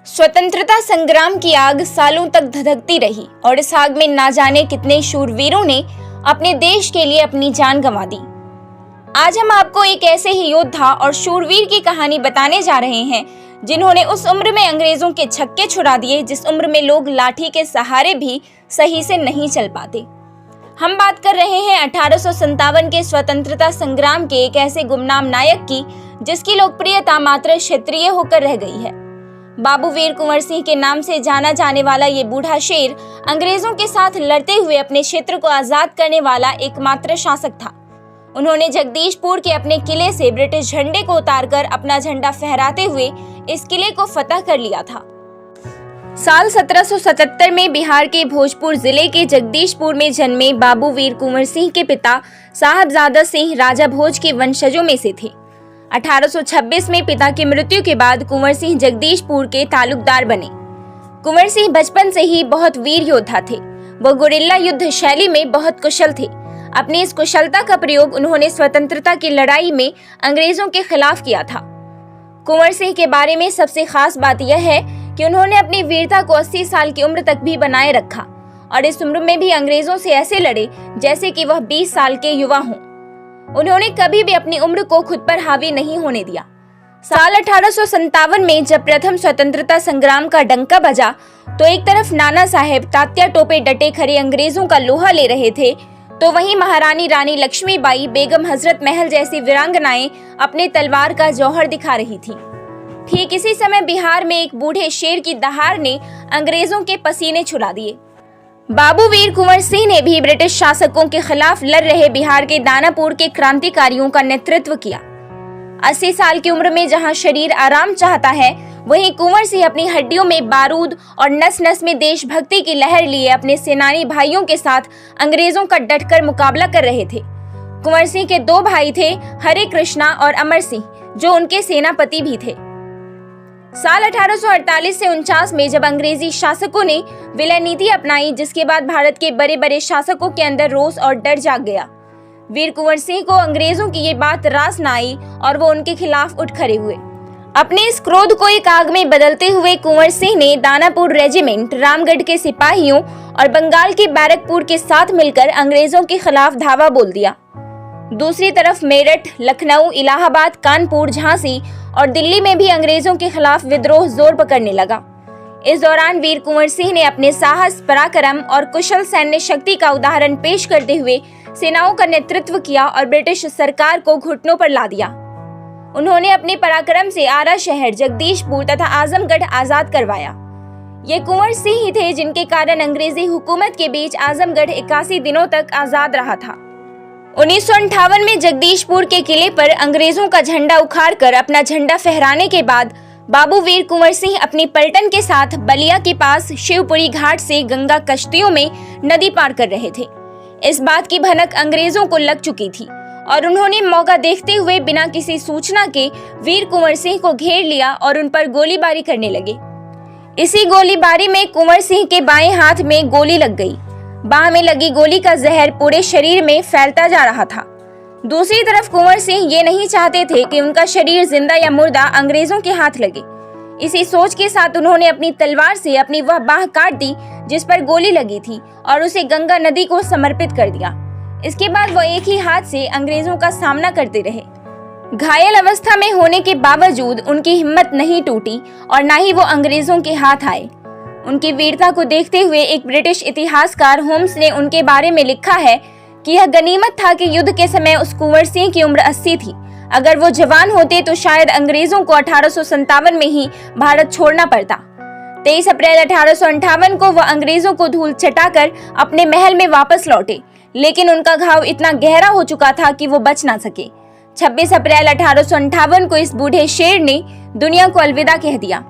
स्वतंत्रता संग्राम की आग सालों तक धधकती रही और इस आग में ना जाने कितने शूरवीरों ने अपने देश के लिए अपनी जान गंवा दी। आज हम आपको एक ऐसे ही योद्धा और शूरवीर की कहानी बताने जा रहे हैं जिन्होंने उस उम्र में अंग्रेजों के छक्के छुड़ा दिए जिस उम्र में लोग लाठी के सहारे भी सही से नहीं चल पाते। हम बात कर रहे हैं 1857 के स्वतंत्रता संग्राम के एक ऐसे गुमनाम नायक की जिसकी लोकप्रियता मात्र क्षेत्रीय होकर रह गई है। बाबू वीर कुंवर सिंह के नाम से जाना जाने वाला ये बूढ़ा शेर अंग्रेजों के साथ लड़ते हुए अपने क्षेत्र को आजाद करने वाला एकमात्र शासक था। उन्होंने जगदीशपुर के अपने किले से ब्रिटिश झंडे को उतारकर अपना झंडा फहराते हुए इस किले को फतह कर लिया था। साल 1777 में बिहार के भोजपुर जिले के जगदीशपुर में जन्मे बाबू वीर कुंवर सिंह के पिता साहबजादा सिंह राजा भोज के वंशजों में से थे। 1826 में पिता की मृत्यु के बाद कुंवर सिंह जगदीशपुर के तालुकदार बने। कुंवर सिंह बचपन से ही बहुत वीर योद्धा थे। वो गुरिल्ला युद्ध शैली में बहुत कुशल थे। अपनी इस कुशलता का प्रयोग उन्होंने स्वतंत्रता की लड़ाई में अंग्रेजों के खिलाफ किया था। कुंवर सिंह के बारे में सबसे खास बात यह है कि उन्होंने अपनी वीरता को 80 साल की उम्र तक भी बनाए रखा और इस उम्र में भी अंग्रेजों से ऐसे लड़े जैसे कि वह 20 साल के युवा हों। उन्होंने कभी भी अपनी उम्र को खुद पर हावी नहीं होने दिया। साल 1857 में जब प्रथम स्वतंत्रता संग्राम का डंका बजा तो एक तरफ नाना साहेब तात्या टोपे डटे खड़े अंग्रेजों का लोहा ले रहे थे, तो वहीं महारानी रानी लक्ष्मीबाई, बेगम हजरत महल जैसी वीरांगनाएं अपने तलवार का जौहर दिखा रही थी। ठीक इसी समय बिहार में एक बूढ़े शेर की दहाड़ ने अंग्रेजों के पसीने छुड़ा दिए। बाबू वीर कुंवर सिंह ने भी ब्रिटिश शासकों के खिलाफ लड़ रहे बिहार के दानापुर के क्रांतिकारियों का नेतृत्व किया। 80 साल की उम्र में जहां शरीर आराम चाहता है, वहीं कुंवर सिंह अपनी हड्डियों में बारूद और नस नस में देशभक्ति की लहर लिए अपने सेनानी भाइयों के साथ अंग्रेजों का डटकर मुकाबला कर रहे थे। कुंवर सिंह के दो भाई थे, हरे कृष्णा और अमर सिंह, जो उनके सेनापति भी थे। साल 1848 से 49 में जब अंग्रेजी शासकों ने विलय नीति अपनाई, जिसके बाद भारत के बड़े बड़े शासकों के अंदर रोष और डर जाग गया। वीर कुंवर सिंह को अंग्रेजों की ये बात रास न आई और वो उनके खिलाफ उठ खड़े हुए। अपने इस क्रोध को एक आग में बदलते हुए कुंवर सिंह ने दानापुर रेजिमेंट, रामगढ़ के सिपाहियों और बंगाल के बैरकपुर के साथ मिलकर अंग्रेजों के खिलाफ धावा बोल दिया। दूसरी तरफ मेरठ, लखनऊ, इलाहाबाद, कानपुर, झांसी और दिल्ली में भी अंग्रेजों के खिलाफ विद्रोह जोर पकड़ने लगा। इस दौरान वीर कुंवर सिंह ने अपने साहस, पराक्रम और कुशल सैन्य शक्ति का उदाहरण पेश करते हुए सेनाओं का नेतृत्व किया और ब्रिटिश सरकार को घुटनों पर ला दिया। उन्होंने अपने पराक्रम से आरा शहर, जगदीशपुर तथा आजमगढ़ आजाद करवाया। ये कुंवर सिंह ही थे जिनके कारण अंग्रेजी हुकूमत के बीच आजमगढ़ 81 दिनों तक आजाद रहा था। 1958 में जगदीशपुर के किले पर अंग्रेजों का झंडा उखाड़कर अपना झंडा फहराने के बाद बाबू वीर कुंवर सिंह अपनी पलटन के साथ बलिया के पास शिवपुरी घाट से गंगा कश्तियों में नदी पार कर रहे थे। इस बात की भनक अंग्रेजों को लग चुकी थी और उन्होंने मौका देखते हुए बिना किसी सूचना के वीर कुंवर सिंह को घेर लिया और उन पर गोलीबारी करने लगे। इसी गोलीबारी में कुंवर सिंह के बाएं हाथ में गोली लग गई। बाह में लगी गोली का जहर पूरे शरीर में फैलता जा रहा था। दूसरी तरफ कुंवर सिंह ये नहीं चाहते थे कि उनका शरीर जिंदा या मुर्दा अंग्रेजों के हाथ लगे। इसी सोच के साथ उन्होंने अपनी तलवार से अपनी वह बाह काट दी जिस पर गोली लगी थी और उसे गंगा नदी को समर्पित कर दिया। इसके बाद वो एक ही हाथ से अंग्रेजों का सामना करते रहे। घायल अवस्था में होने के बावजूद उनकी हिम्मत नहीं टूटी और न ही वो अंग्रेजों के हाथ आए। उनकी वीरता को देखते हुए एक ब्रिटिश इतिहासकार होम्स ने उनके बारे में लिखा है कि यह गनीमत था कि युद्ध के समय उस कुंवर सिंह की उम्र 80 थी। अगर वो जवान होते तो शायद अंग्रेजों को 1857 में ही भारत छोड़ना पड़ता। 23 अप्रैल 1858 को वह अंग्रेजों को धूल चटाकर अपने महल में वापस लौटे, लेकिन उनका घाव इतना गहरा हो चुका था कि वो बच ना सके। 26 अप्रैल 1858 को इस बूढ़े शेर ने दुनिया को अलविदा कह दिया।